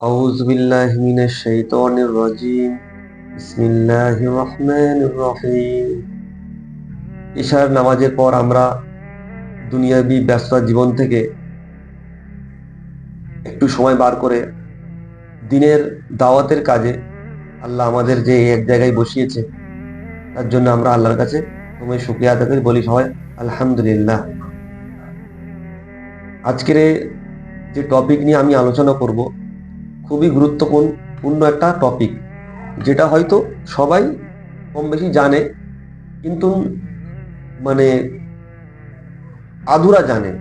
আউযু বিল্লাহি মিনাশ শাইতানির রাজিম। বিসমিল্লাহির রহমানির রহিম। ইশার নামাজের পর আমরা দুনিয়াবি ব্যস্ত জীবন থেকে একটু সময় বার করে দিনের দাওয়াতের কাজে আল্লাহ আমাদের যে এক জায়গায় বসিয়েছে তার জন্য আমরা আল্লাহর কাছে প্রথমে শুকরিয়া আদায় করি, বলি সবাই আলহামদুলিল্লাহ। আজকের যে টপিক নিয়ে আমি আলোচনা করব খুবই গুরুত্বপূর্ণ একটা টপিক, যেটা হয়তো সবাই কম বেশি জানে, কিন্তু মানে আধুরা জানে,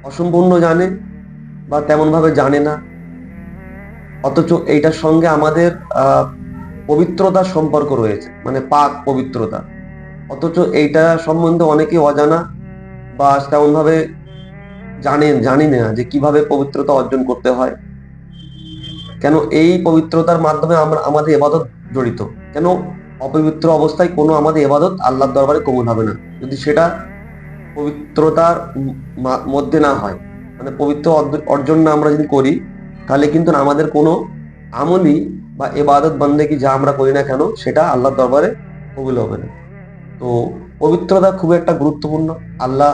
অসম্পূর্ণ জানে বা তেমন ভাবে জানে না। অথচ এইটার সঙ্গে আমাদের পবিত্রতার সম্পর্ক রয়েছে, মানে পাক পবিত্রতা। অথচ এইটা সম্বন্ধে অনেকে অজানা বা তেমন ভাবে জানি না যে কিভাবে পবিত্রতা অর্জন করতে হয়, কেন এই পবিত্রতার মাধ্যমে আমরা আমাদের ইবাদত জড়িত, কেন অপবিত্র অবস্থায় কোনো আমাদের ইবাদত আল্লাহর দরবারে কবুল হবে না যদি সেটা পবিত্রতার মধ্যে না হয়। মানে পবিত্র অর্জন না আমরা যদি করি, তাহলে কিন্তু আমাদের কোনো আমলি বা ইবাদত বান্দেগি যা আমরা করি না কেন সেটা আল্লাহর দরবারে কবুল হবে না। তো পবিত্রতা খুব একটা গুরুত্বপূর্ণ। আল্লাহ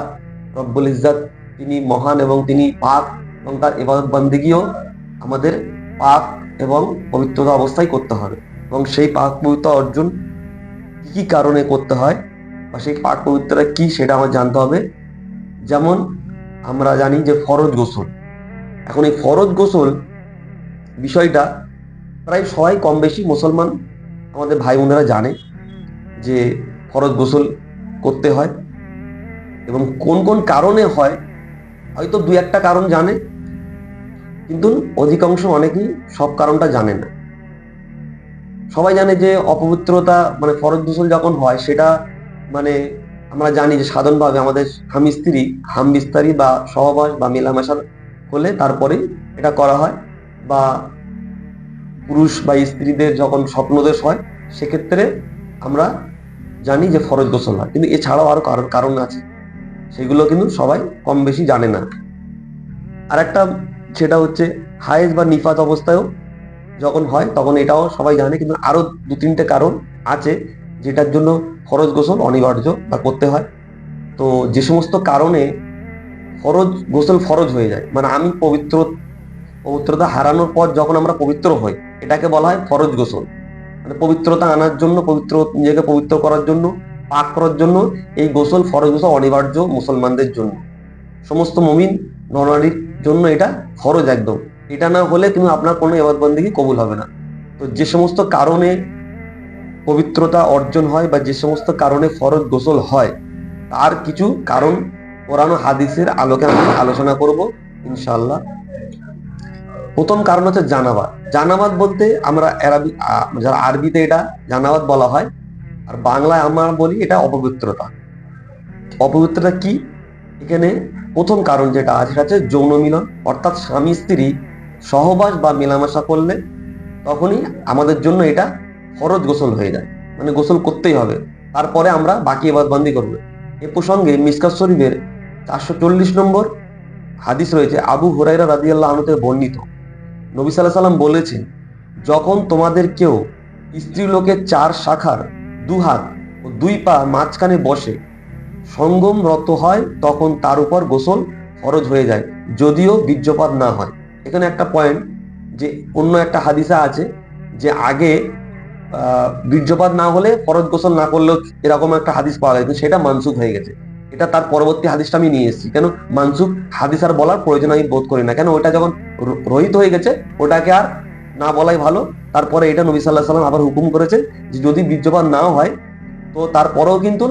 রব্বুল ইজ্জাত তিনি মহান এবং তিনি পাক, এবং তার ইবাদত বান্দেগিও আমাদের পাক এবং পবিত্রতা অবস্থায় করতে হবে। এবং সেই পাক পবিত্রতা অর্জন কি কি কারণে করতে হয় বা সেই পাক পবিত্রতা কি সেটা আমার জানতে হবে। যেমন আমরা জানি যে ফরজ গোসল। এখন এই ফরজ গোসল বিষয়টা প্রায় সবাই কম বেশি মুসলমান আমাদের ভাই বোনেরা জানে যে ফরজ গোসল করতে হয়, এবং কোন কোন কারণে হয় হয়তো দুই একটা কারণ জানে, কিন্তু অধিকাংশ অনেকেই সব কারণটা জানে না। সবাই জানে যে অপবিত্রতা মানে ফরজ গোসল যখন হয় সেটা মানে আমরা জানি যে সাধারণভাবে আমাদের স্বামী স্ত্রী হাম বিস্তারি বা সহবাস বা মেলামেশা হলে তারপরেই এটা করা হয়, বা পুরুষ বা স্ত্রীদের যখন স্বপ্নদোষ হয় সেক্ষেত্রে আমরা জানি যে ফরজ গোসল হয়। কিন্তু এছাড়াও আরো কারণ আছে, সেগুলো কিন্তু সবাই কম বেশি জানে না। আর একটা সেটা হচ্ছে হায়েজ বা নিফাত অবস্থায়ও যখন হয় তখন এটাও সবাই জানে, কিন্তু আরো দু তিনটে কারণ আছে যেটার জন্য ফরজ গোসল অনিবার্য বা করতে হয়। তো যে সমস্ত কারণে ফরজ গোসল ফরজ হয়ে যায়, মানে আমি পবিত্রতা হারানোর পর যখন আমরা পবিত্র হই এটাকে বলা হয় ফরজ গোসল। মানে পবিত্রতা আনার জন্য, নিজেকে পবিত্র করার জন্য, পাক করার জন্য এই গোসল ফরজ গোসল অনিবার্য মুসলমানদের জন্য। সমস্ত মুমিন নরনারীর জন্য এটা ফরজ একদম। এটা না হলে কিন্তু আপনার কোনো ইবাদত বন্দেগী কবুল হবে না। তো যে সমস্ত কারণে পবিত্রতা অর্জন হয় বা যে সমস্ত কারণে ফরজ গোসল হয় তার কিছু কারণ কোরআন ও হাদিসের আলোকে আমি আলোচনা করব ইনশাআল্লাহ। প্রথম কারণ হচ্ছে জানাবাত। জানাবাত বলতে আমরা যারা আরবিতে এটা জানাবাত বলা হয়, আর বাংলায় আমরা বলি এটা অপবিত্রতা। অপবিত্রতা কি? এখানে প্রথম কারণ যেটা আছে সেটা হচ্ছে যৌন মিলন, অর্থাৎ স্বামী স্ত্রী সহবাস বা মেলামেশা করলে তখনই আমাদের জন্য এটা ফরজ গোসল হয়ে যায়, মানে গোসল করতেই হবে, তারপরে আমরা বাকি ইবাদতবন্দি করব। এ প্রসঙ্গে মিশকাত শরীফের 440 নম্বর হাদিস রয়েছে, আবু হুরায়রা রাদিয়াল্লাহু আনহু থেকে বর্ণিত। নবী সাল্লাল্লাহু আলাইহি সাল্লাম বলেছেন, যখন তোমাদের কেউ স্ত্রী লোকের চার শাখার দুহাত ও দুই পা মাঝখানে বসে সঙ্গমরত হয় তখন তার উপর গোসল ফরজ হয়ে যায়, যদিও বীর্যপাত না হয়। এখানে একটা পয়েন্ট, যে অন্য একটা হাদিসে আছে যে আগে বীর্যপাত না হলে ফরজ গোসল না করলেও এরকম একটা হাদিস পাওয়া যায়, কিন্তু সেটা মানসুখ হয়ে গেছে। এটা তার পরবর্তী হাদিসটা আমি নিয়ে এসেছি, কেন মানসুখ হাদিস আর বলার প্রয়োজন আমি বোধ করি না, কেন ওটা যখন রহিত হয়ে গেছে ওটাকে আর না বলাই ভালো। তারপরে এটা নবী সাল্লাল্লাহু আলাইহি সাল্লাম আবার হুকুম করেছেন যে যদি বীর্যপাত না হয় তো তারপরেও কিন্তু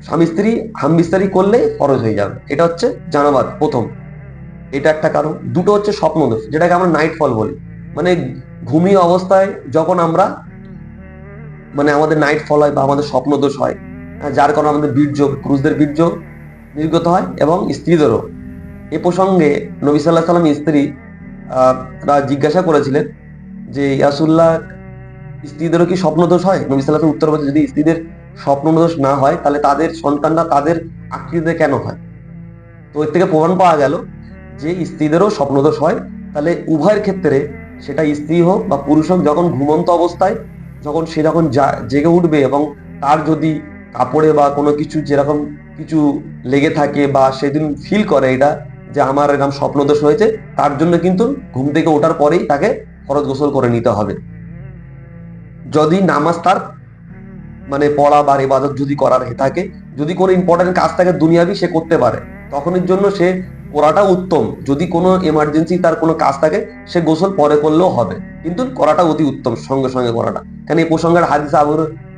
স্বামী স্ত্রী হামবিস্তারি করলে ফরজ হয়ে যাবে। এটা হচ্ছে জানাবাত প্রথম, এটা একটা কারণ। দুটো হচ্ছে স্বপ্নদোষ, যেটাকে আমরা নাইট ফল বলি, মানে ঘুমিয়ে অবস্থায় যখন আমরা মানে আমাদের নাইট ফল হয় বা আমাদের স্বপ্নদোষ হয়, যার কারণে আমাদের পুরুষদের বীর্য নির্গত হয় এবং স্ত্রীদেরও। এ প্রসঙ্গে নবী সাল্লাল্লাহু আলাইহি সাল্লাম স্ত্রী জিজ্ঞাসা করেছিলেন যে ইয়াসুল্লাহ, স্ত্রীদেরও কি স্বপ্নদোষ হয়? নবী সাল্লাল্লাহু আলাইহি ওয়াসাল্লাম উত্তর বলতে, যদি স্ত্রীদের স্বপ্নদোষ না হয় তাহলে তাদের সন্তানরা তাদের আকৃতিতে কেন হয়? তো এর থেকে প্রমাণ পাওয়া গেল যে স্ত্রীদেরও স্বপ্নদোষ হয়। তাহলে উভয়ের ক্ষেত্রে সেটা স্ত্রী হোক বা পুরুষ হোক, যখন ঘুমন্ত অবস্থায় যখন সে যখন জেগে উঠবে এবং তার যদি কাপড়ে বা কোনো কিছু যেরকম কিছু লেগে থাকে বা সেদিন ফিল করে এটা যে আমার এরকম স্বপ্নদোষ হয়েছে, তার জন্য কিন্তু ঘুম থেকে ওঠার পরেই তাকে ফরজ গোসল করে নিতে হবে। যদি নামাজ তার মানে পড়া বা ইবাদত যদি করার থাকে, যদি কোনো ইম্পর্টেন্ট কাজ থাকে দুনিয়াবি সে করতে পারে, তখনের জন্য সে করাটা উত্তম। যদি কোনো এমার্জেন্সি তার কোনো কাজ থাকে সে গোসল পরে করলেও হবে, কিন্তু করাটা অতি উত্তম সঙ্গে সঙ্গে করাটা। কারণ এই প্রসঙ্গের হাদিস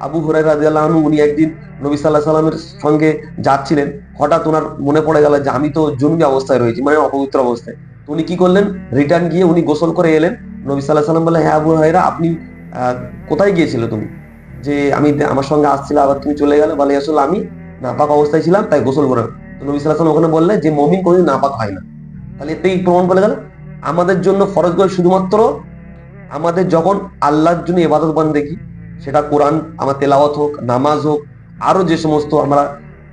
আবু হুরায়রা রাদিয়াল্লাহু আনহু, উনি একদিন নবী সাল্লাল্লাহু আলাইহি সাল্লামের সঙ্গে যাচ্ছিলেন, হঠাৎ ওনার মনে পড়ে গেল যে আমি তো জুনুবি অবস্থায় রয়েছি, মানে অপবিত্র অবস্থায়। তো উনি কি করলেন, রিটার্ন গিয়ে উনি গোসল করে এলেন। নবী সাল্লাল্লাহু আলাইহি সাল্লাম বললেন, হ্যাঁ আবু হুরায়রা, আপনি কোথায় গিয়েছিলে তুমি, যে আমি আমার সঙ্গে আসছিল আবার তুমি চলে গেলে? বলে আসলে আমি নাপাক অবস্থায় ছিলাম তাই গোসল করে। তো নবী সাল্লাল্লাহু আলাইহি ওয়াসাল্লাম ওখানে বললেন যে মুমিন কোনদিন নাপাক হয় না। তাহলে এতেই প্রমাণ করে গেল আমাদের জন্য ফরজ গোসল শুধুমাত্র আমাদের যখন আল্লাহর জন্য ইবাদত বান্দেগি, সেটা কোরআন আমার তেলাওয়াত হোক, নামাজ হোক, আরো যে সমস্ত আমরা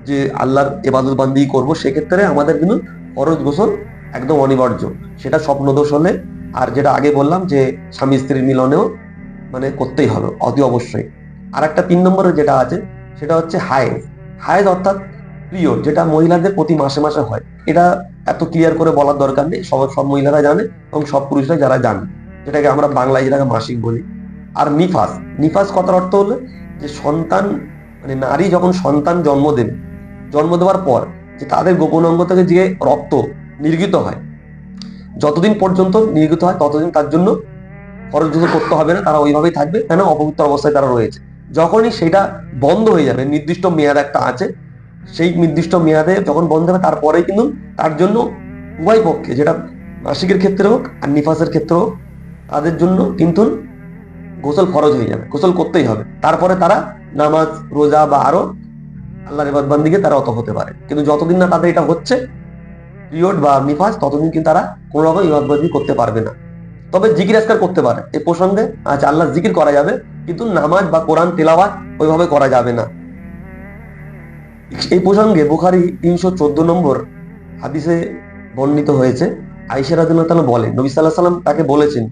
যে আল্লাহর ইবাদত বান্দি করব, সেক্ষেত্রে আমাদের কিন্তু ফরজ গোসল একদম অনিবার্য। সেটা স্বপ্নদোষ হলে, আর যেটা আগে বললাম যে স্বামী স্ত্রীর মিলনেও মানে করতেই হবে অতি অবশ্যই। আর একটা 3 নম্বরে যেটা আছে সেটা হচ্ছে হায়েজ। হায়েজ অর্থাৎ পিরিয়ড, যেটা মহিলাদের প্রতি মাসে মাসে হয়। এটা এত ক্লিয়ার করে বলার দরকার নেই, সব সব মহিলারা জানে এবং সব পুরুষরা যারা জানে, যেটাকে আমরা বাংলায় যেটাকে মাসিক বলি। আর নিফাস, নিফাস কথার অর্থ হলো যে সন্তান, মানে নারী যখন সন্তান জন্ম দেবে, জন্ম দেওয়ার পর যে তাদের গোপন অঙ্গ থেকে যে রক্ত নির্গিত হয়, যতদিন পর্যন্ত নির্গিত হয় ততদিন তার জন্য ফরজ গোসল করতে হবে না, তারা ওইভাবেই থাকবে, কেন অপবিত্র অবস্থায় তারা রয়েছে। যখনই সেটা বন্ধ হয়ে যাবে, নির্দিষ্ট মেয়াদ একটা আছে, সেই নির্দিষ্ট মেয়াদে যখন বন্ধ হবে তারপরেই কিন্তু তার জন্য উভয় পক্ষে, যেটা মাসিকের ক্ষেত্রে হোক আর নিফাসের ক্ষেত্রে হোক, তাদের জন্য কিন্তু গোসল ফরজ হয়ে যাবে, গোসল করতেই হবে। তারপরে তারা নামাজ, রোজা বা আরো আল্লাহর ইবাদত বান্দিকে তারা অত হতে পারে, কিন্তু যতদিন না তাদের এটা হচ্ছে পিরিয়ড বা নিফাস, ততদিন কিন্তু তারা কোনো রকম ইবাদত বান্দি করতে পারবে না। তবে জিকির আজকার করতে পারে এই প্রসঙ্গে, আচ্ছা আল্লাহ জিকির করা যাবে, কিন্তু নামাজ বা কোরআন তেলাওয়াত ওইভাবে করা যাবে না। এই প্রসঙ্গে বুখারী 314 নম্বর হাদিসে বর্ণিত হয়েছে, আয়েশা রাদিয়াল্লাহু তাআলা বলেন নবী সাল্লাল্লাহু আলাইহি ওয়াসাল্লাম তাকে বলেছেন,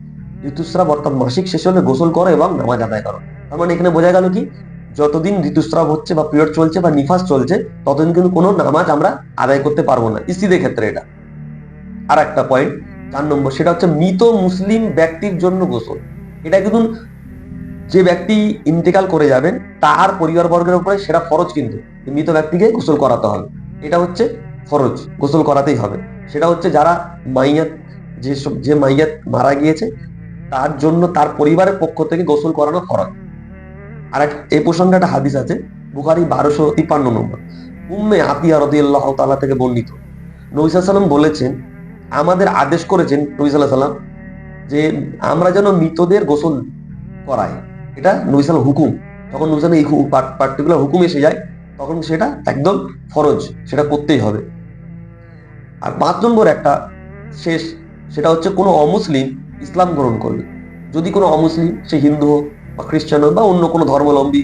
ঋতুস্রাব অর্থাৎ মাসিক শেষ হলে গোসল করো এবং নামাজ আদায় করো। তার মানে এখানে বোঝা গেল কি, যতদিন ঋতুস্রাব হচ্ছে বা পিরিয়ড চলছে বা নিফাস চলছে, ততদিন কিন্তু কোনো নামাজ আমরা আদায় করতে পারবো না, স্ত্রীদের ক্ষেত্রে এটা। আর একটা পয়েন্ট 4 নম্বর, সেটা হচ্ছে মৃত মুসলিম ব্যক্তির জন্য গোসল। এটা কিন্তু যে ব্যক্তি ইন্তেকাল করে যাবেন তার পরিবারবর্গের উপরে সেটা ফরজ, কিন্তু মৃত ব্যক্তিকে গোসল করাতে হবে, এটা হচ্ছে ফরজ, গোসল করাতেই হবে। সেটা হচ্ছে যারা মাইয়াত, যে মাইয়াত মারা গিয়েছে তার জন্য তার পরিবারের পক্ষ থেকে গোসল করানো ফরজ। আর এই প্রসঙ্গে একটা হাদিস আছে, বুখারী 1253 নম্বর, উম্মে আতিয়া রাদিয়াল্লাহু তাআলা থেকে বর্ণিত, নবী সাল্লাল্লাহু আলাইহি ওয়াসাল্লাম বলেছেন, আমাদের আদেশ করেছেন নবী সাল্লাল্লাহু আলাইহি ওয়াসাল্লাম যে আমরা যেন মৃতদের গোসল করাই। এটা নবী সাল্লাল্লাহু হুকুম, যখন নবী সাল্লাল্লাহু এই পার্টিকুলার হুকুম এসে যায় তখন সেটা একদম ফরজ, সেটা করতেই হবে। আর 5 নম্বর একটা শেষ, সেটা হচ্ছে কোনো অমুসলিম ইসলাম গ্রহণ করবে, যদি কোনো অমুসলিম, সে হিন্দু হোক বা খ্রিস্টান হোক বা অন্য কোনো ধর্মাবলম্বী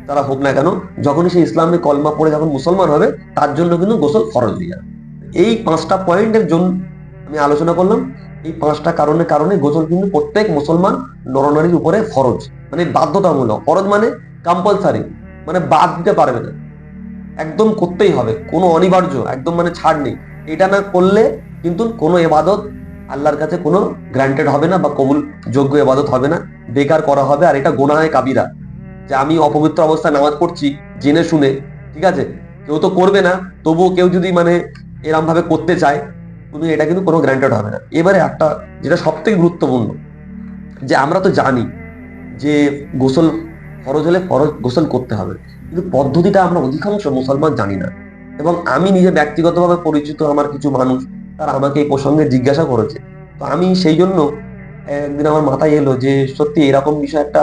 তারা হোক না কেন, যখনই সে ইসলামে কলমা পড়ে যখন মুসলমান হবে, তার জন্য কিন্তু গোসল ফরজ হয়ে যাবে। এই 5টা পয়েন্টের জন্য আমি আলোচনা করলাম। এই 5টা কারণে গোসল কিন্তু প্রত্যেক মুসলমান নরনারীর উপরে ফরজ, মানে বাধ্যতামূলক। ফরজ মানে কম্পালসারি, মানে বাদ দিতে পারবে না, একদম করতেই হবে, কোনো অনিবার্য একদম মানে ছাড় নেই। এটা না করলে কিন্তু কোনো এবাদত আল্লাহর কাছে কোনো গ্রান্টেড হবে না বা কবুল যোগ্য এবাদত হবে না, বেকার করা হবে। আর এটা গুনাহে কাবিরা, যে আমি অপবিত্র অবস্থায় নামাজ পড়ছি জেনে শুনে, ঠিক আছে, কেউ তো করবে না, তবুও কেউ যদি মানে এরম ভাবে করতে চায়, কিন্তু এটা কিন্তু কোনো গ্রান্টেড হবে না। এবারে একটা যেটা সব থেকে গুরুত্বপূর্ণ, যে আমরা তো জানি যে গোসল ফরজ হলে ফরজ গোসল করতে হবে, কিন্তু পদ্ধতিটা আমরা অধিকাংশ মুসলমান জানি না। এবং আমি নিজে ব্যক্তিগতভাবে পরিচিত আমার কিছু মানুষ, তারা আমাকে এই প্রসঙ্গে জিজ্ঞাসা করেছে। তো আমি সেই জন্য একদিন আমার মাথায় এলো যে সত্যি এরকম বিষয় একটা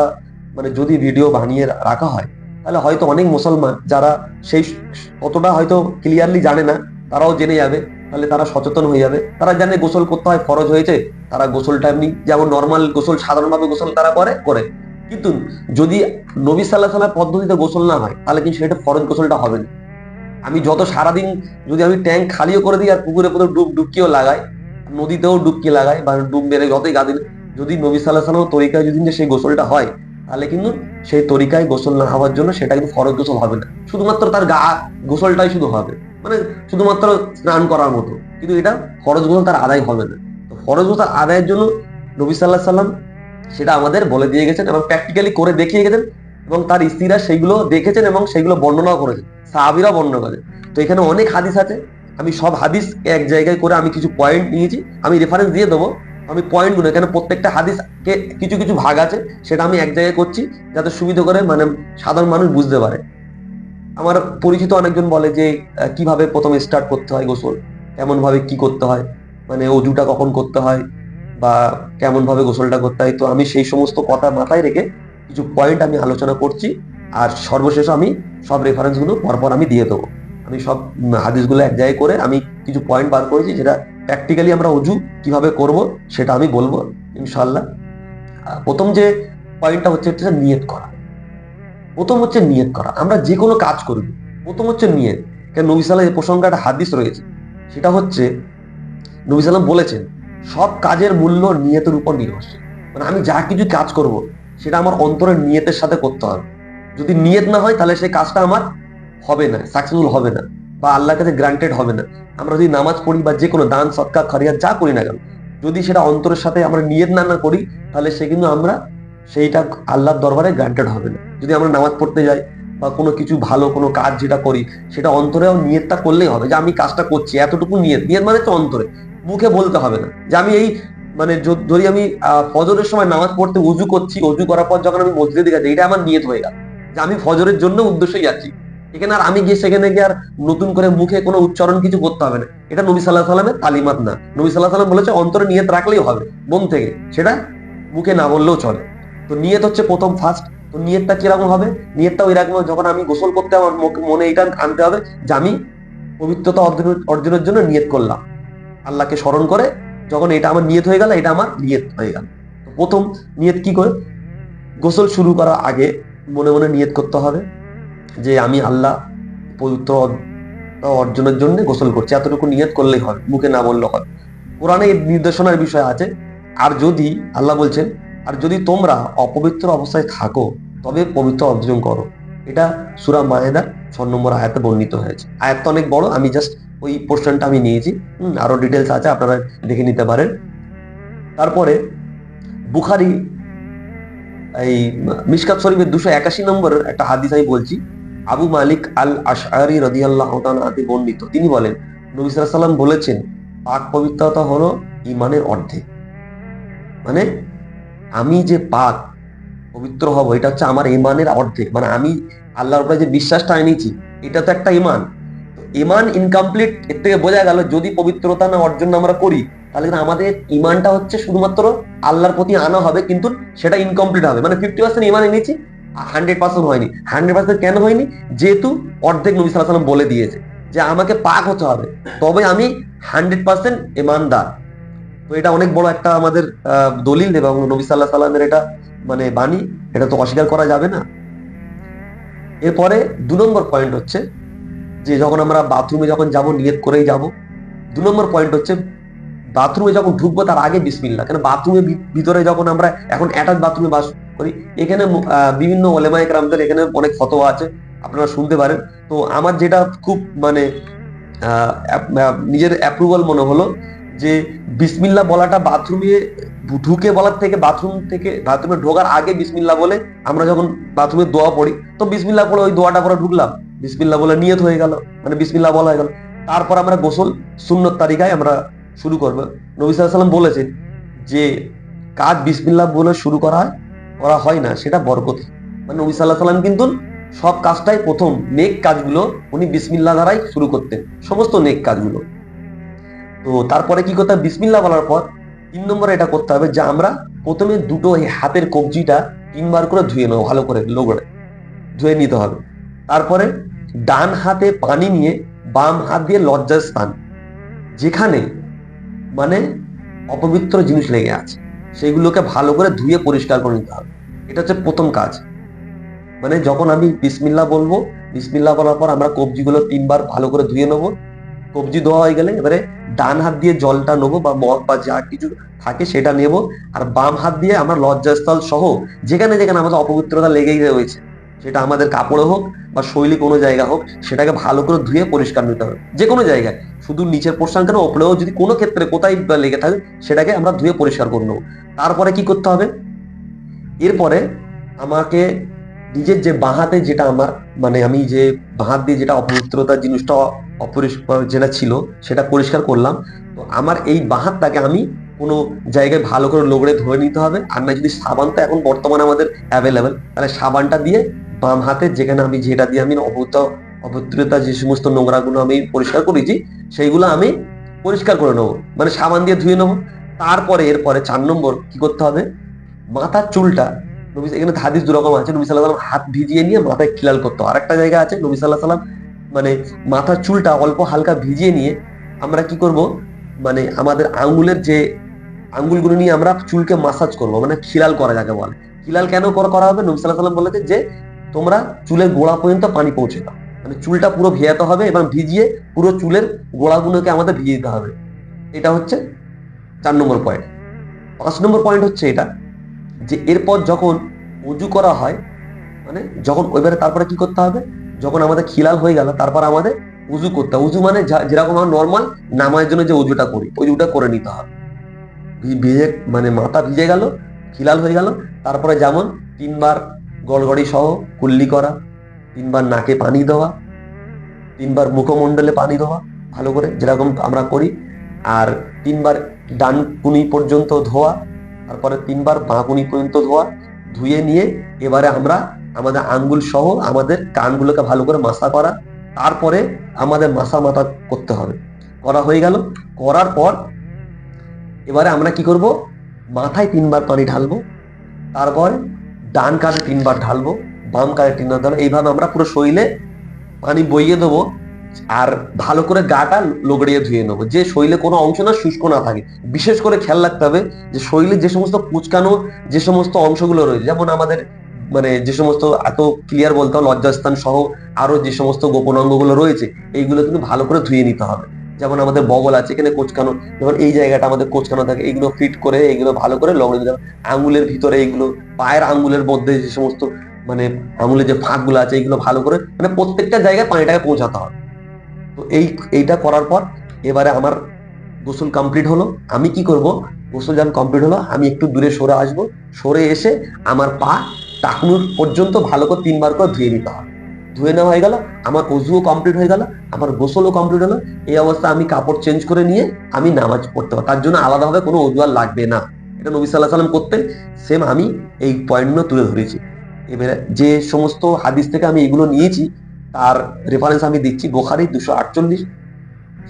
মানে যদি ভিডিও বানিয়ে রাখা হয়, তাহলে হয়তো অনেক মুসলমান যারা সেই অতটা হয়তো ক্লিয়ারলি জানে না, তারাও জেনে যাবে, তাহলে তারা সচেতন হয়ে যাবে। তারা জানে গোসল করতে হয়, ফরজ হয়েছে, তারা গোসলটা এমনি যেমন নর্মাল গোসল সাধারণভাবে গোসল তারা করে করে কিন্তু যদি নবী সাল্লাল্লাহু আলাইহি ওয়াসাল্লাম পদ্ধতিতে গোসল না হয়, তাহলে কিন্তু সেটা ফরজ গোসলটা হবে না। আমি যত সারাদিন যদি আমি ট্যাঙ্ক খালিও করে দিই আর পুকুরে পুকুরে ডুবকিও লাগাই, নদীতেও ডুবকি লাগাই বা ডুব মেরে যতই গা দিন, যদি নবী সাল্লাল্লাহু আলাইহি ওয়াসাল্লাম তরিকায় যদি সেই গোসলটা হয়, তাহলে কিন্তু সেই তরিকায় গোসল না হওয়ার জন্য সেটা কিন্তু ফরজ গোসল হবে না, শুধুমাত্র তার গা গোসলটাই শুধু হবে, মানে শুধুমাত্র স্নান করার মতো, কিন্তু এটা ফরজ গোসল তার আদায় হবে না। তো ফরজ গোসল আদায়ের জন্য নবী সাল্লাল্লাহু আলাইহি সাল্লাম সেটা আমাদের বলে দিয়ে গেছেন এবং প্র্যাকটিক্যালি করে দেখিয়ে গেছেন, এবং তার স্ত্রীরা সেইগুলো দেখেছেন এবং সেইগুলো বর্ণনাও করেছেন, সাহাবীরাও বর্ণনা করেন। তো এখানে অনেক হাদিস আছে, আমি সব হাদিস এক জায়গায় করে আমি কিছু পয়েন্ট নিয়েছি, আমি রেফারেন্স দিয়ে দেবো। আমি পয়েন্টগুলো এখানে প্রত্যেকটা হাদিসকে কিছু কিছু ভাগ আছে, সেটা আমি এক জায়গায় করছি যাতে সুবিধা করে মানে সাধারণ মানুষ বুঝতে পারে। আমার পরিচিত অনেকজন বলে যে কিভাবে প্রথমে স্টার্ট করতে হয় গোসল, কেমন ভাবে কি করতে হয়, মানে অজুটা কখন করতে হয় বা কেমন ভাবে গোসলটা করতে হয়। তো আমি সেই সমস্ত কথা মাথায় রেখে কিছু পয়েন্ট আমি আলোচনা করছি, আর সর্বশেষ আমি সব রেফারেন্স গুলো পরপর আমি দিয়ে দেবো। আমি সব হাদিসগুলো এক জায়গায় করে আমি কিছু পয়েন্ট বার করেছি, যেটা প্র্যাকটিক্যালি আমরা অজু কিভাবে করব সেটা আমি বলবো ইনশাল্লাহ। প্রথম যে পয়েন্টটা হচ্ছে নিয়ত করা। প্রথম হচ্ছে নিয়ত করা, আমরা যে কোনো কাজ করব প্রথম হচ্ছে নিয়ত। কেন নবী সাল্লাল্লাহু আলাইহি প্রসঙ্গে একটা হাদিস রয়েছে, সেটা হচ্ছে নবী সাল্লাম বলেছেন সব কাজের মূল্য নিয়তের উপর নির্ভরশীল। মানে আমি যা কিছু কাজ করব সেটা আমার অন্তরের নিয়তের সাথে করতে হবে। যদি নিয়ত না হয় তাহলে সেই কাজটা আমার হবে না, সাকসেসফুল হবে না, বা আল্লাহর কাছে গ্রান্টেড হবে না। আমরা যদি নামাজ পড়ি বা যে কোনো দান সৎকার খরিয়াত যা করি না কেন, যদি সেটা অন্তরের সাথে আমরা নিয়ত না করি, তাহলে সে কিন্তু আমরা সেইটা আল্লাহর দরবারে গ্রান্টেড হবে না। যদি আমরা নামাজ পড়তে যাই বা কোনো কিছু ভালো কোনো কাজ যেটা করি, সেটা অন্তরেও নিয়তটা করলেই হবে যে আমি কাজটা করছি, এতটুকু নিয়ত। নিয়ত মানে তো অন্তরে, মুখে বলতে হবে না যে আমি এই মানে যদি আমি ফজরের সময় নামাজ পড়তে উজু করছি, উজু করার পর যখন আমি মসজিদে গেছি, এটা আমার নিয়ত হয়ে গেল যে আমি ফজরের জন্য উদ্দেশ্যই যাচ্ছি। এখানে আর আমি গিয়ে সেখানে গিয়ে আর নতুন করে মুখে কোনো উচ্চারণ কিছু করতে হবে না। এটা নবী সাল্লাল্লাহু আলাইহি সাল্লামের তালিমাত না। নবী সাল্লাল্লাহু আলাইহি সাল্লাম বলেছে অন্তরে নিয়ত রাখলেই হবে, মন থেকে, সেটা মুখে না বললেও চলে। তো নিয়ত হচ্ছে প্রথম ফার্স্ট। তো নিয়তটা কিরকম হবে? নিয়তটা ওই রকম, যখন আমি গোসল করতে আমার মনে এটা আনতে হবে যে আমি পবিত্রতা অর্জনের জন্য নিয়ত করলাম, আল্লাহকে স্মরণ করে। যখন এটা আমার নিয়ত হয়ে গেল, এটা আমার নিয়ত হয়ে গেল। প্রথম নিয়ত কি করে? গোসল শুরু করার আগে মনে মনে নিয়ত করতে হবে যে আমি আল্লাহ পবিত্র অর্জনের জন্য গোসল করছি, এতটুকু নিয়ত করলেই হবে, মুখে না বললেও হবে। কোরআনে এই নির্দেশনার বিষয় আছে। আর যদি আল্লাহ বলছেন, আর যদি তোমরা অপবিত্র অবস্থায় থাকো তবে পবিত্র অর্জন করো। এটা সূরা মায়েদার 6 নম্বর আয়াতে বর্ণিত হয়েছে। আয়াতটা অনেক বড়, আমি জাস্ট ওই পোর্শনটা আমি নিয়েছি। আরো ডিটেলস আছে, আপনারা দেখে নিতে পারেন। তারপরে বুখারী এই মিশকাত শরীফের 281 নম্বর একটা হাদিস আমি বলছি। আবু মালিক আল আশআরী রাদিয়াল্লাহু তাআলা আনহু বর্ণিত, তিনি বলেন নবী সাল্লাল্লাহু আলাইহি সাল্লাম বলেছেন পাক পবিত্রতা হলো ঈমানের অর্ধেক। মানে আমি যে পাক পবিত্র হব, এটা হচ্ছে আমার ঈমানের অর্ধেক। মানে আমি আল্লাহর উপরে যে বিশ্বাসটা এনেছি, এটা তো একটা ঈমান। তো ঈমান ইনকমপ্লিট, এর থেকে বোঝা গেল যদি পবিত্রতা না অর্জন আমরা করি, তাহলে কিন্তু আমাদের ঈমানটা হচ্ছে শুধুমাত্র আল্লাহর প্রতি আনা হবে, কিন্তু সেটা ইনকমপ্লিট হবে। মানে 50% ঈমান এনেছি, 100% হয়নি। 100% কেন হয়নি? যেহেতু অর্ধেক নবী সাল্লাল্লাহু আলাইহি সাল্লাম বলে দিয়েছে যে আমাকে পাক হতে হবে, তবে আমি 100% ঈমানদার। তো এটা অনেক বড় একটা আমাদের দলিল, এবং নবী সাল্লাল্লাহু আলাইহি সাল্লামের এটা মানে বাণী, এটা তো অস্বীকার করা যাবে না। এরপরে 2 নম্বর পয়েন্ট হচ্ছে যে যখন আমরা বাথরুমে যখন যাব, নিয়ত করেই যাব। 2 নম্বর পয়েন্ট হচ্ছে বাথরুমে যখন ঢুকবো তার আগে বিসমিল্লাহ। কেন বাথরুমের ভিতরে যখন আমরা এখন অ্যাটাচ বাথরুমে বাস করি, এখানে বিভিন্ন ওলেমায়ে কেরামদের এখানে অনেক ফতোয়া আছে, আপনারা শুনতে পারেন। তো আমার যেটা খুব মানে নিজের অ্যাপ্রুভাল মনে হলো যে বিসমিল্লাহ বলাটা বাথরুমে ঢুকে বলার থেকে বাথরুমে ঢোকার আগে বিসমিল্লাহ বলে আমরা যখন বাথরুমে দোয়া পড়ি, তো বিসমিল্লাহ পড়ে ওই দোয়াটা পরে ঢুকলাম, বিসমিল্লাহ বলে নিয়ত হয়ে গেল, মানে বিসমিল্লাহ বলা হয়ে গেল। তারপর আমরা গোসল সুন্নত তারিকায় আমরা শুরু করবো। নবী সাল্লাল্লাহু আলাইহি সাল্লাম বলেছেন যে কাজ বিসমিল্লাহ বলে শুরু করা হয় না, সেটা বরকতি। মানে নবী সাল্লাল্লাহু আলাইহি সাল্লাম কিন্তু সব কাজটাই প্রথম নেক কাজগুলো উনি বিসমিল্লাহ দ্বারাই শুরু করতেন, সমস্ত নেক কাজগুলো। তো তারপরে কি করতে হবে? বিসমিল্লাহ বলার পর 3 নম্বরে এটা করতে হবে যে আমরা প্রথমে দুটো এই হাতের কবজিটা 3 বার করে ধুয়ে নেবো, ভালো করে লোগড়ে ধুয়ে নিতে হবে। তারপরে ডান হাতে পানি নিয়ে বাম হাত দিয়ে লজ্জাস্থান, যেখানে মানে অপবিত্র জিনিস লেগে আছে, সেগুলোকে ভালো করে ধুয়ে পরিষ্কার করে নিতে হবে। এটা হচ্ছে প্রথম কাজ। মানে যখন আমি বিসমিল্লাহ বলবো, বিসমিল্লাহ বলার পর আমরা কবজিগুলো 3 বার ভালো করে ধুয়ে নেবো। কবজি ধোয়া হয়ে গেলে এবারে ডান হাত দিয়ে জলটা নেবো বা মগ বা যা কিছু থাকে সেটা নেব, আর বাম হাত দিয়ে আমরা লজ্জাস্থল সহ যেখানে যেখানে আমাদের অপবিত্রতা লেগেই রয়েছে, সেটা আমাদের কাপড়ে হোক বা শৈলী কোনো জায়গা হোক, সেটাকে ভালো করে ধুয়ে পরিষ্কার নিতে হবে। যে কোনো জায়গায়, শুধু নিচের পোর্শন কেন, ওপরেও যদি কোনো ক্ষেত্রে কোথায় লেগে থাকে সেটাকে আমরা ধুয়ে পরিষ্কার করে নেবো। তারপরে কি করতে হবে, এরপরে আমাকে নিজের যে বাঁ হাতে যেটা আমার মানে আমি যে বাঁ হাত দিয়ে যেটা অপবিত্রতার জিনিসটা অপরিষ্কার যেটা ছিল সেটা পরিষ্কার করলাম, তো আমার এই বাঁ হাতটাকে আমি কোনো জায়গায় ভালো করে লোগড়ে ধরে নিতে হবে। আর না যদি সাবান তো এখন বর্তমানে আমাদের অ্যাভেলেবেল, তাহলে সাবানটা দিয়ে বাম হাতে যেখানে আমি যেটা দিয়ে আমি অপবিত্রতা যে সমস্ত নোংরাগুলো আমি পরিষ্কার করেছি সেইগুলো আমি পরিষ্কার করে নেবো, মানে সাবান দিয়ে ধুয়ে নেবো। তারপরে এরপরে 4 নম্বর কি করতে হবে, মাথার চুলটা এখানে হাদিস দুরকম আছে, নবী সাল্লাহ সাল্লাম হাত ভিজিয়ে নিয়ে মাথায় খিলাল করতো। আর একটা জায়গা আছে নবী সাল্লাহ সাল্লাম মানে মাথার চুলটা অল্প হালকা ভিজিয়ে নিয়ে আমরা কি করব, মানে আমাদের আঙ্গুলের যে আঙ্গুলগুলো নিয়ে আমরা চুলকে মাসাজ করব, মানে খিলাল করা যাকে বলে। খিলাল কেন করা হবে, নবী সাল্লাহ সাল্লাম বলেছে যে তোমরা চুলের গোড়া পর্যন্ত পানি পৌঁছে দাও, মানে চুলটা পুরো ভিজাতে হবে এবং ভিজিয়ে পুরো চুলের গোড়াগুলোকে আমাদের ভিজিয়ে দিতে হবে। এটা হচ্ছে 4 নম্বর পয়েন্ট। 5 নম্বর পয়েন্ট হচ্ছে এটা, যে এরপর যখন উজু করা হয়, মানে যখন ওইবারে তারপরে কি করতে হবে, যখন আমাদের খিলাল হয়ে গেল তারপর আমাদের উজু করতে হবে। উজু মানে যেরকম আমরা নর্মাল নামাজের জন্য যে উজুটা করি ওই উজুটা করে নিতে হবে। ভিজে মানে মাথা ভিজে গেল, খিলাল হয়ে গেল, তারপরে যেমন 3বার গড়গড়ি সহ কুল্লি করা, 3বার নাকে পানি দেওয়া, 3বার মুখমণ্ডলে পানি দেওয়া ভালো করে যেরকম আমরা করি, আর 3বার ডান কুনি পর্যন্ত ধোয়া, তারপরে 3বার বাঁ কুনি পর্যন্ত ধোয়া, ধুয়ে নিয়ে এবারে আমরা আমাদের আঙ্গুল সহ আমাদের কানগুলোকে ভালো করে মাসা করা। তারপরে আমাদের মাথা করতে হবে। করা হয়ে গেল, করার পর এবারে আমরা কি করব, মাথায় 3বার পানি ঢালবো, তারপর ডান কানে 3বার ঢালবো, বাম কানে 3বার ঢালবো। এইভাবে আমরা পুরো শরীরে পানি বইয়ে দেবো, আর ভালো করে গাটা লোগড়িয়ে ধুয়ে নেবো, যে শরীরে কোনো অংশ না শুষ্ক না থাকে। বিশেষ করে খেয়াল রাখতে হবে যে শরীরে যে সমস্ত কুচকানো যে সমস্ত অংশগুলো রয়েছে, যেমন আমাদের মানে যে সমস্ত এত ক্লিয়ার বলতে হবে লজ্জাস্থান সহ আরো যে সমস্ত গোপন অঙ্গগুলো রয়েছে এইগুলো কিন্তু ভালো করে ধুয়ে নিতে হবে। যেমন আমাদের বগল আছে, এখানে কোচকানো, যেমন এই জায়গাটা আমাদের কোচকানো থাকে, এইগুলো ফিট করে এইগুলো ভালো করে লগড়ে দিতে হবে। আঙুলের ভিতরে এইগুলো, পায়ের আঙুলের মধ্যে যে সমস্ত মানে আঙুলের যে ফাঁকগুলো আছে এইগুলো ভালো করে মানে প্রত্যেকটা জায়গায় পানিটাকে পৌঁছাতে হবে। তো এইটা করার পর এবারে আমার গোসল কমপ্লিট হলো। আমি কি করব, গোসল যখন কমপ্লিট হলো আমি একটু দূরে সরে আসবো, সরে এসে আমার পা টাকনুর পর্যন্ত ভালো করে 3বার করে ধুয়ে নিতে হবে। ধুয়ে নেওয়া হয়ে গেল, আমার অজুও কমপ্লিট হয়ে গেল, আমার গোসলও কমপ্লিট হলো। এই অবস্থা আমি কাপড় চেঞ্জ করে নিয়ে আমি নামাজ পড়তে পারবো, তার জন্য আলাদাভাবে কোনো অজু আর লাগবে না। এটা নবী সাল্লাহ সাল্লাম করতেন, সেম আমি এই পয়েন্টগুলো তুলে ধরেছি। এবারে যে সমস্ত হাদিস থেকে আমি এগুলো নিয়েছি তার রেফারেন্স আমি দিচ্ছি, বুখারী 248,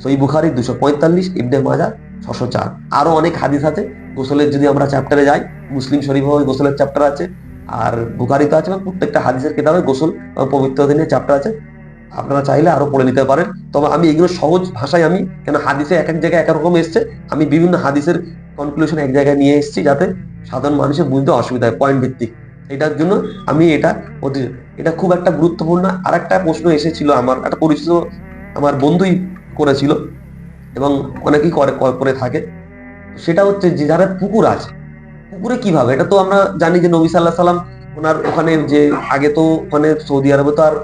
সহিহ বুখারী 245, ইবনে মাজাহ 604। আরো অনেক হাদিস আছে গোসলের, যদি আমরা চ্যাপ্টারে যাই মুসলিম শরীফ গোসলের চ্যাপ্টার আছে, আর বুখারীতে আছে, প্রত্যেকটা হাদিসের কিতাবে গোসল পবিত্রতা নিয়ে চ্যাপ্টার আছে। আপনারা চাইলে আরো পড়ে নিতে পারেন। তবে আমি এগুলো সহজ ভাষায় আমি, কেন হাদিসে এক এক জায়গায় এক এক রকম এসছে, আমি বিভিন্ন হাদিসের কনক্লুশন এক জায়গায় নিয়ে এসেছি যাতে সাধারণ মানুষের বুঝতে অসুবিধা হয় পয়েন্ট ভিত্তিক। এটার জন্য আমি এটা খুব একটা গুরুত্বপূর্ণ। আর একটা প্রশ্ন এসেছিল, আমার একটা পরিচিত আমার বন্ধুই করেছিল এবং অনেকেই করে থাকে, সেটা হচ্ছে যে যারা পুকুর আছে, পুকুরে কিভাবে, এটা তো আমরা জানি যে নবী সাল্লাহ সাল্লাম ওনার ওখানে যে আগে তো ওখানে সৌদি আরবে তো আর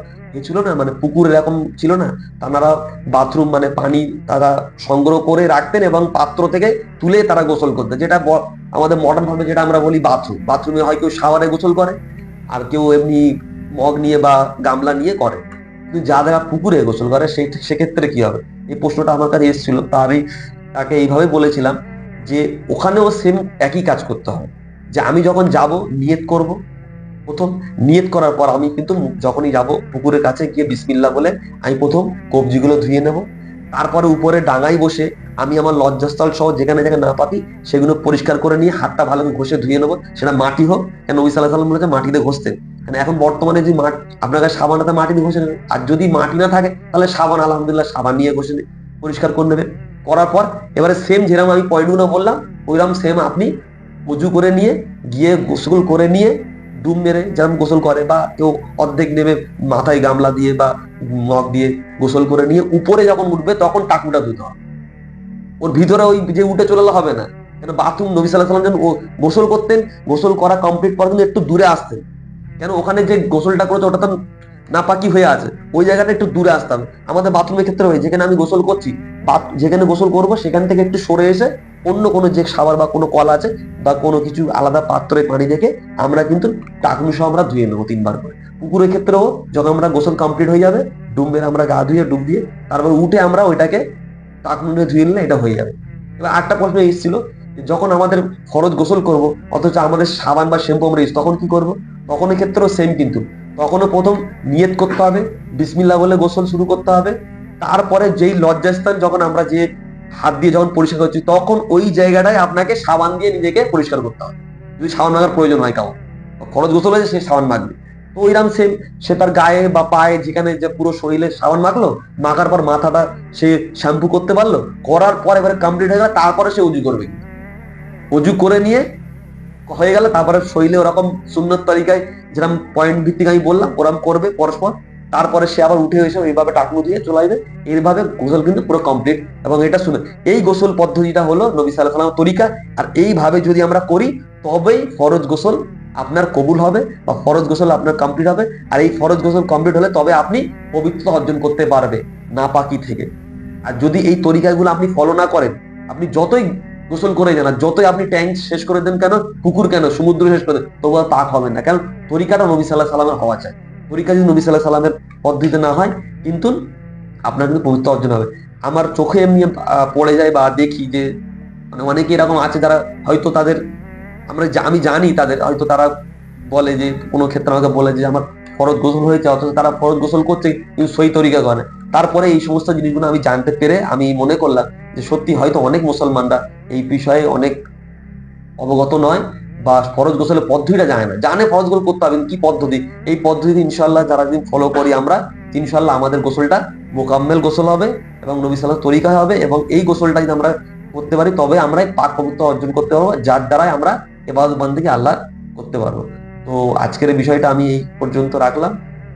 ছিল না, মানে পুকুর এরকম ছিল না, তারা বাথরুম মানে পানি তারা সংগ্রহ করে রাখতেন এবং পাত্র থেকে তুলে তারা গোসল করতেন, যেটা আমাদের মডার্ন ভাবে যেটা আমরা বলি বাথরুমে হয় কেউ শাওয়ারে গোসল করে আর কেউ এমনি মগ নিয়ে বা গামলা নিয়ে করে। কিন্তু যারা পুকুরে গোসল করে সেক্ষেত্রে কি হবে, এই প্রশ্নটা আমার কাছে এসেছিল। তা আমি তাকে এইভাবে বলেছিলাম যে ওখানেও সেম একই কাজ করতে হবে, যে আমি যখন যাব নিয়ত করব, প্রথম নিয়ত করার পর আমি কিন্তু যখনই যাব পুকুরের কাছে গিয়ে বিসমিল্লাহ বলে আমি প্রথম কবজিগুলো ধুয়ে নেব। তারপরে উপরে ডাঙায় বসে আমি আমার লজ্জাস্থল সহ যেখানে যেখানে না পাতি সেগুলো পরিষ্কার করে নিয়ে হাতটা ভালো করে ঘষে ধুয়ে নেবো, সেটা মাটি হোক, কেন নবী সাল্লাল্লাহু আলাইহি ওয়াসাল্লাম বলেছে মাটিতে ঘষতেন। মানে এখন বর্তমানে যে আপনার কাছে সাবান আছে মাটি দিয়ে ঘষে নেবে, আর যদি মাটি না থাকে তাহলে সাবান, আলহামদুলিল্লাহ সাবান নিয়ে ঘষে পরিষ্কার করে নেবে। করার পর এবারে সেম যেরকম আমি পয়েন্টগুলো বললাম ওইরকম সেম আপনি উজু করে নিয়ে গিয়ে গোসল করে নিয়ে ডুব মেরে যেরকম গোসল করে, বা কেউ অর্ধেক নেমে মাথায় গামলা দিয়ে বা মগ দিয়ে গোসল করে নিয়ে উপরে যখন উঠবে তখন টাকুটা ধুতে হবে। ওর ভিতরে ওই যে উঠে চলে এলে হবে না। কেন বাথরুম নবী সাল্লাল্লাহু আলাইহি ওয়াসাল্লাম যখন গোসল করতেন, গোসল করা কমপ্লিট করার জন্য একটু দূরে আসতেন। কেন ওখানে যে গোসলটা করেছে ওটা তো নাপাকি হয়ে আছে, ওই জায়গাটা একটু দূরে আসতে হবে। আমাদের বাথরুমের ক্ষেত্রে হয়, যেখানে আমি গোসল করছি, যেখানে গোসল করব সেখান থেকে একটু সরে এসে অন্য কোনো যে সাবার বা কোনো কল আছে বা কোনো কিছু আলাদা পাত্রে পানি রেখে আমরা কিন্তু টাকনু সহ আমরা ধুয়ে নেবো 3 বার করে। পুকুরের ক্ষেত্রেও যখন আমরা গোসল কমপ্লিট হয়ে যাবে, ডুব মেরে আমরা গা ধুয়ে ডুব দিয়ে তারপর উঠে আমরা ওইটাকে টাকনু দিয়ে ধুয়ে নিলে এটা হয়ে যাবে। এবার একটা প্রশ্ন এসেছিল, যখন আমাদের ফরজ গোসল করব অথচ আমাদের সাবান বা শ্যাম্পু আমরা তখন কি করব? তখন ক্ষেত্রেও সেম, কিন্তু তখনও প্রথম নিয়ত করতে হবে, বিসমিল্লাহ বলে গোসল শুরু করতে হবে। তারপরে যেই লজ্জাস্থান যখন আমরা যে হাত দিয়ে যখন পরিষ্কার করছি তখন ওই জায়গাটায় আপনাকে সাবান দিয়ে নিজেকে পরিষ্কার করতে হবে, যদি সাবান মাখার প্রয়োজন হয় কাউ। ফরজ গোসল হয়েছে সে সাবান মাখবে, তো ওইরকম সেম সে তার গায়ে বা পায়ে যেখানে যে পুরো শরীরে সাবান মাখলো, মাখার পর মাথাটা সে শ্যাম্পু করতে পারলো, করার পর এবারে কমপ্লিট হয়ে গেল, তারপরে সে উজু করবে। উজু করে নিয়ে হয়ে গেলে তারপরে শরীরে ওরকম সুন্নত তরিকায় যেরকম পয়েন্ট ভিত্তিক আমি বললাম ওরকম করবে পরস্পর। তারপরে সে আবার উঠে এসে এইভাবে টাকনু দিয়ে চলে আসবে। এইভাবে গোসল কিন্তু পুরো কমপ্লিট। এবং এটা শুনে এই গোসল পদ্ধতিটা হলো নবী সাল্লাল্লাহু আলাইহি ওয়াসাল্লামের তরিকা। আর এইভাবে যদি আমরা করি তবেই ফরজ গোসল আপনার কবুল হবে বা ফরজ গোসল আপনার কমপ্লিট হবে। আর এই ফরজ গোসল কমপ্লিট হলে তবে আপনি পবিত্রতা অর্জন করতে পারবে নাপাকি থেকে। আর যদি এই তরিকাগুলো আপনি ফলো না করেন, আপনি যতই গোসল করে যান, যতই আপনি ট্যাঙ্ক শেষ করে দেন কেন, পুকুর কেন, সমুদ্র শেষ করে দেন, তবু আর পাক হবেন না। কারণ তরিকাটা নবী সাল্লাল্লাহু আলাইহি সাল্লামের হওয়া চাই। তরিকা যদি নবী সাল্লাল্লাহু আলাইহি সাল্লামের পদ্ধতিতে না হয় কিন্তু আপনার কিন্তু পবিত্র অর্জন হবে। আমার চোখে এমনি পড়ে যায় বা দেখি যে মানে অনেকে এরকম আছে যারা হয়তো তাদের আমি জানি তাদের হয়তো তারা বলে যে কোনো ক্ষেত্রে আমাকে বলে যে আমার ফরজ গোসল হয়েছে, অথচ তারা ফরজ গোসল করছে কিন্তু সই তরিকা করে। তারপরে এই সমস্ত জিনিসগুলো আমি জানতে পেরে আমি মনে করলাম যে সত্যি হয়তো অনেক মুসলমানরা এই বিষয়ে অনেক অবগত নয় বা ফরজ গোসলের পদ্ধতিটা জানে না। জানে ফরজ গোসল করতে হবে কি পদ্ধতি, এই পদ্ধতি ইনশাল্লাহ যারা দিন ফলো করি আমরা, ইনশাল্লাহ আমাদের গোসলটা মোকাম্মেল গোসল হবে এবং নবী সাল্লাল্লাহু তরিকা হবে। এবং এই গোসলটা যদি আমরা করতে পারি তবে আমরা পাক পবিত্র অর্জন করতে পারবো, যার দ্বারাই আমরা ইবাদত বান্দেগি আল্লাহ করতে পারবো। তো আজকের এই বিষয়টা আমি এই পর্যন্ত রাখলাম।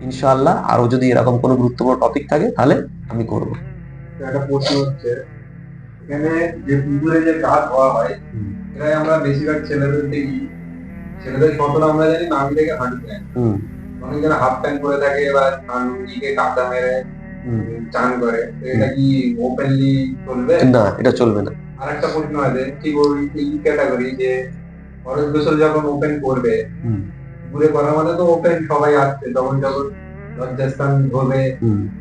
ইনশাআল্লাহ আরো যদি এরকম কোনো গুরুত্বপূর্ণ টপিক থাকে তাহলে আমি করবো। একটা প্রশ্ন হচ্ছে, এখানে যে পুকুরে যে গা ধোয়া হয় এটাই আমরা বেশিরভাগ ছেলেদের দেখি, ছেলেদের কতটা আমরা জানি নামি থেকে হাঁটু প্যান্ট, অনেক জন হাফ প্যান্ট পরে থাকে বা দিকে কাদা মেরে চান করে, এটা কি ওপেনলি চলবে? না, এটা চলবে না। আর একটা প্রশ্ন আছে, ঠিক ওই এই ক্যাটাগরি যে ফরজ গোসল যখন ওপেন করবে, পুকুরে করা মানে তো ওপেন সবাই আসছে, তখন যখন লজ্জাস্থান ধোবে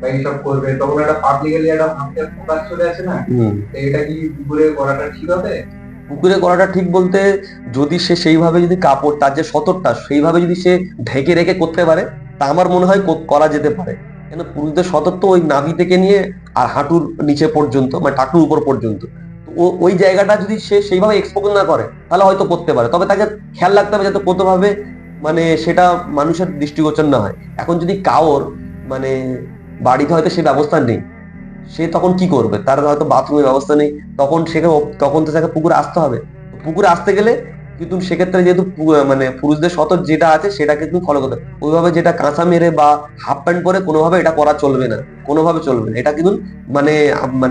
বা এইসব করবে তখন একটা পাবলিকলি একটা মানুষের ফোকাস চলে আসে না, এটা কি পুকুরে করাটা ঠিক হবে? পুকুরে করাটা ঠিক বলতে যদি সে সেইভাবে যদি কাপড় তার যে সতরটা সেইভাবে যদি সে ঢেকে রেখে করতে পারে তা আমার মনে হয় করা যেতে পারে। কেন পুরুষদের সতর তো ওই নাভি থেকে নিয়ে আর হাঁটুর নিচে পর্যন্ত মানে টাটুর উপর পর্যন্ত, ওই জায়গাটা যদি সে সেইভাবে এক্সপোজ না করে তাহলে হয়তো করতে পারে। তবে তাকে খেয়াল রাখতে হবে যাতে কোনোভাবে মানে সেটা মানুষের দৃষ্টিগোচর না হয়। এখন যদি কাউর মানে বাড়িতে হয়তো সে ব্যবস্থা নেই, সে তখন কি করবে? তার হয়তো বাথরুমের ব্যবস্থা নেই, তখন তো তাকে পুকুরে আসতে হবে। পুকুরে আসতে গেলে কিন্তু সেক্ষেত্রে যেহেতু মানে পুরুষদের সতর যেটা আছে সেটা কিন্তু ফলো করতে হবে। ওইভাবে যেটা কাঁচা মেরে বা হাফ প্যান্ট পরে কোনোভাবে এটা করা চলবে না, কোনোভাবে চলবে না। এটা কিন্তু মানে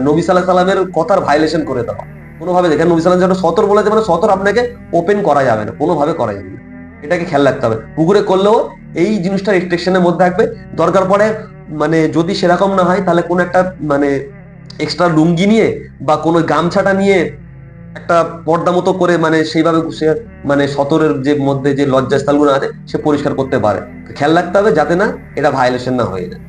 নবী সাল্লাল্লাহু আলাইহি সাল্লামের কথার ভাইলেশন করে দেওয়া কোনোভাবে। দেখেন নবী সাল্লাল্লাহু আলাইহি সাল্লাম সতর বলেছে মানে সতর আপনাকে ওপেন করা যাবে না, কোনোভাবে করা যাবে না। এটাকে খেয়াল রাখতে হবে। পুকুরে করলেও এই জিনিসটা রেস্ট্রিকশনের মধ্যে থাকবে। দরকার পড়ে মানে যদি সেরকম না হয় তাহলে কোন একটা মানে এক্সট্রা লুঙ্গি নিয়ে বা কোনো গামছাটা নিয়ে একটা পর্দা মতো করে মানে সেইভাবে সে মানে সতরের যে মধ্যে যে লজ্জাস্থলগুলো আছে সে পরিষ্কার করতে পারে। খেয়াল রাখতে হবে যাতে না এটা ভায়োলেশন না হয়ে যায়।